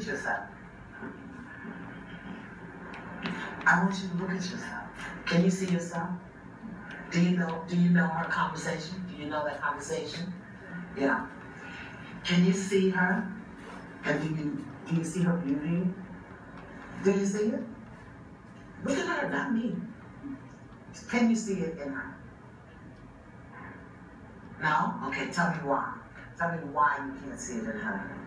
at yourself. I want you to look at yourself. Can you see yourself? Do you know her conversation? Do you know that conversation? Yeah. Can you see her? And do you see her beauty? Do you see it? Look at her, not me. Can you see it in her? No? Okay, tell me why. Tell me why you can't see it in her.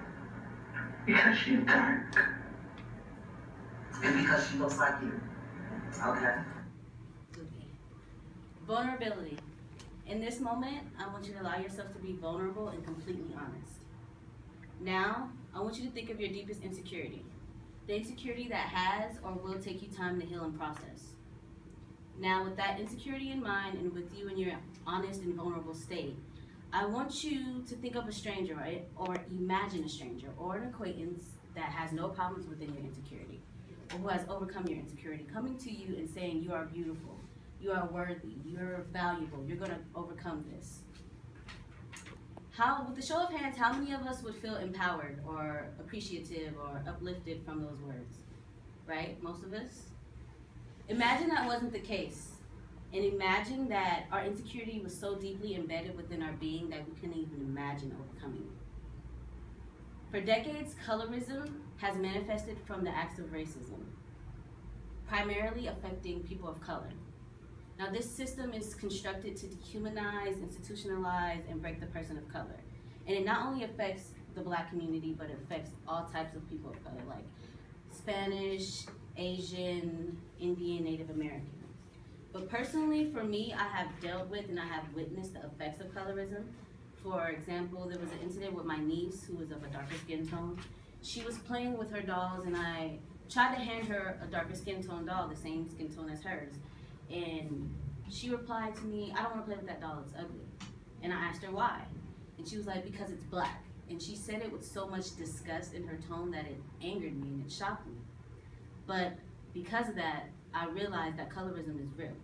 Because she's dark. And because she looks like you. Okay. Vulnerability. In this moment, I want you to allow yourself to be vulnerable and completely honest. Now, I want you to think of your deepest insecurity. The insecurity that has or will take you time to heal and process. Now, with that insecurity in mind and with you in your honest and vulnerable state, I want you to think of a stranger, right? Or imagine a stranger or an acquaintance that has no problems within your insecurity, or who has overcome your insecurity, coming to you and saying, you are beautiful, you are worthy, you're valuable, you're gonna overcome this. With the show of hands, how many of us would feel empowered or appreciative or uplifted from those words? Right? Most of us? Imagine that wasn't the case. And imagine that our insecurity was so deeply embedded within our being that we couldn't even imagine overcoming it. For decades, colorism has manifested from the acts of racism, primarily affecting people of color. Now, this system is constructed to dehumanize, institutionalize, and break the person of color. And it not only affects the Black community, but it affects all types of people of color, like Spanish, Asian, Indian, Native Americans. But personally, for me, I have dealt with and I have witnessed the effects of colorism. For example, there was an incident with my niece who was of a darker skin tone. She was playing with her dolls and I tried to hand her a darker skin tone doll, the same skin tone as hers. And she replied to me, I don't want to play with that doll, it's ugly. And I asked her why. And she was like, because it's black. And she said it with so much disgust in her tone that it angered me and it shocked me. But because of that, I realized that colorism is real.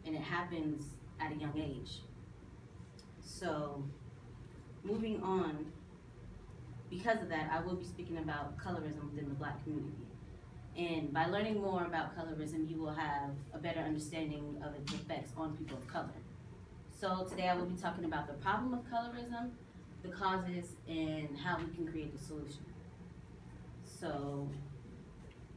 And it happens at a young age. So, moving on, because of that, I will be speaking about colorism within the Black community. And by learning more about colorism, you will have a better understanding of its effects on people of color. So today I will be talking about the problem of colorism, the causes, and how we can create the solution. So,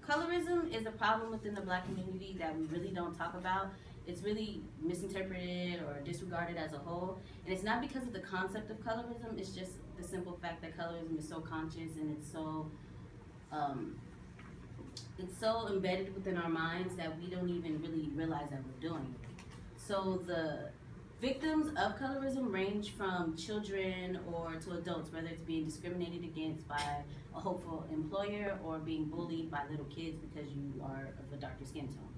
colorism is a problem within the Black community that we really don't talk about. It's really misinterpreted or disregarded as a whole. And it's not because of the concept of colorism, it's just the simple fact that colorism is so conscious and it's so embedded within our minds that we don't even really realize that we're doing it. So the victims of colorism range from children or to adults, whether it's being discriminated against by a hopeful employer or being bullied by little kids because you are of a darker skin tone.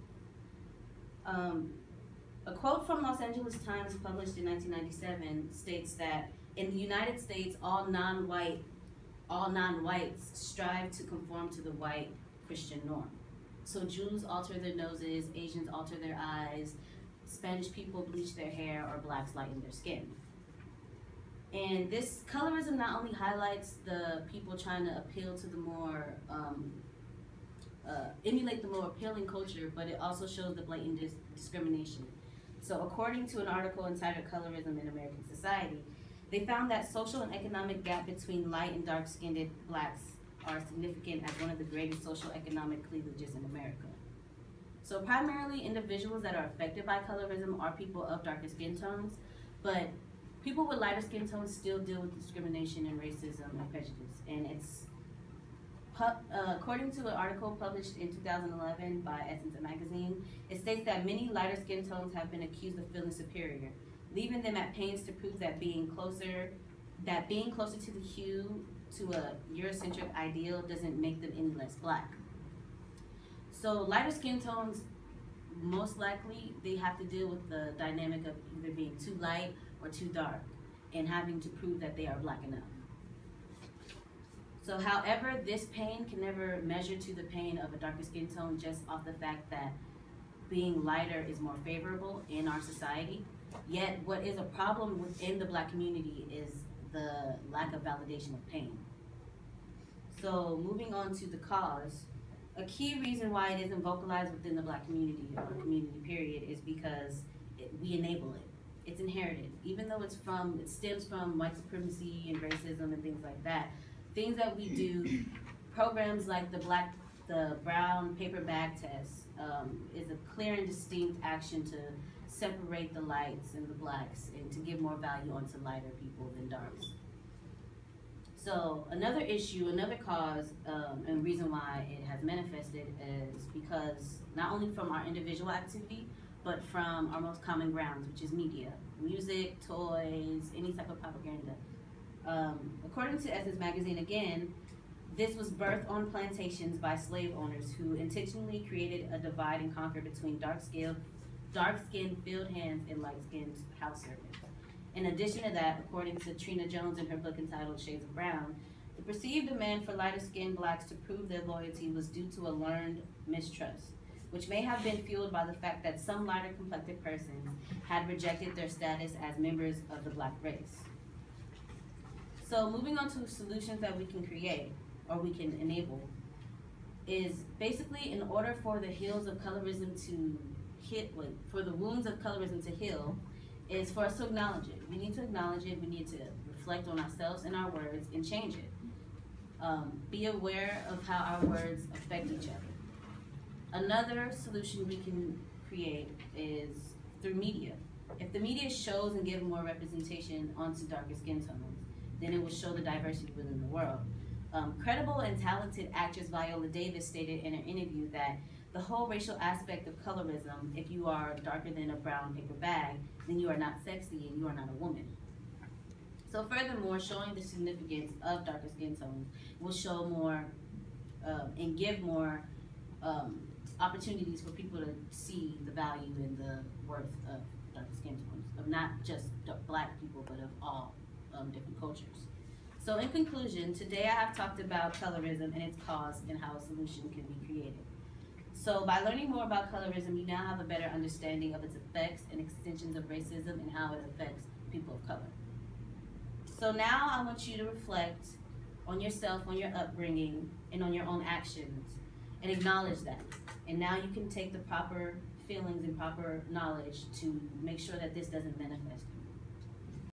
A quote from Los Angeles Times published in 1997 states that in the United States, all non-whites strive to conform to the white Christian norm. So Jews alter their noses, Asians alter their eyes, Spanish people bleach their hair, or Blacks lighten their skin. And this colorism not only highlights the people trying to appeal to the more, emulate the more appealing culture, but it also shows the blatant discrimination. So according to an article entitled Colorism in American Society, they found that social and economic gap between light and dark-skinned Blacks are significant as one of the greatest social economic cleavages in America. So primarily individuals that are affected by colorism are people of darker skin tones, but people with lighter skin tones still deal with discrimination and racism and prejudice. And it's, according to an article published in 2011 by Essence magazine, it states that many lighter skin tones have been accused of feeling superior, leaving them at pains to prove that being closer to the hue to a Eurocentric ideal doesn't make them any less Black. So lighter skin tones, most likely, they have to deal with the dynamic of either being too light or too dark and having to prove that they are Black enough. So however, this pain can never measure to the pain of a darker skin tone just off the fact that being lighter is more favorable in our society. Yet what is a problem within the Black community is the lack of validation of pain. So moving on to the cause, a key reason why it isn't vocalized within the Black community or community period is because we enable it. It's inherited, even though it stems from white supremacy and racism and things like that. Things that we do, programs like the brown paper bag test is a clear and distinct action to separate the lights and the blacks and to give more value onto lighter people than darks. So another issue, another cause, and reason why it has manifested is because not only from our individual activity, but from our most common grounds, which is media, music, toys, any type of propaganda. According to Essence Magazine, again, this was birthed on plantations by slave owners who intentionally created a divide and conquer between dark-skinned field hands and light-skinned house servants. In addition to that, according to Trina Jones in her book entitled Shades of Brown, the perceived demand for lighter-skinned blacks to prove their loyalty was due to a learned mistrust, which may have been fueled by the fact that some lighter-complected persons had rejected their status as members of the black race. So moving on to solutions that we can create, or we can enable, is basically in order for the heels of colorism to for the wounds of colorism to heal, is for us to acknowledge it. We need to acknowledge it, we need to reflect on ourselves and our words and change it. Be aware of how our words affect each other. Another solution we can create is through media. If the media shows and gives more representation onto darker skin tones, then it will show the diversity within the world. Credible and talented actress Viola Davis stated in an interview that the whole racial aspect of colorism, if you are darker than a brown paper bag, then you are not sexy and you are not a woman. So furthermore, showing the significance of darker skin tones will show more and give more opportunities for people to see the value and the worth of darker skin tones, of not just black people, but of all different cultures. So in conclusion, today I have talked about colorism and its cause and how a solution can be created. So by learning more about colorism, you now have a better understanding of its effects and extensions of racism and how it affects people of color. So now I want you to reflect on yourself, on your upbringing, and on your own actions, and acknowledge that. And now you can take the proper feelings and proper knowledge to make sure that this doesn't manifest.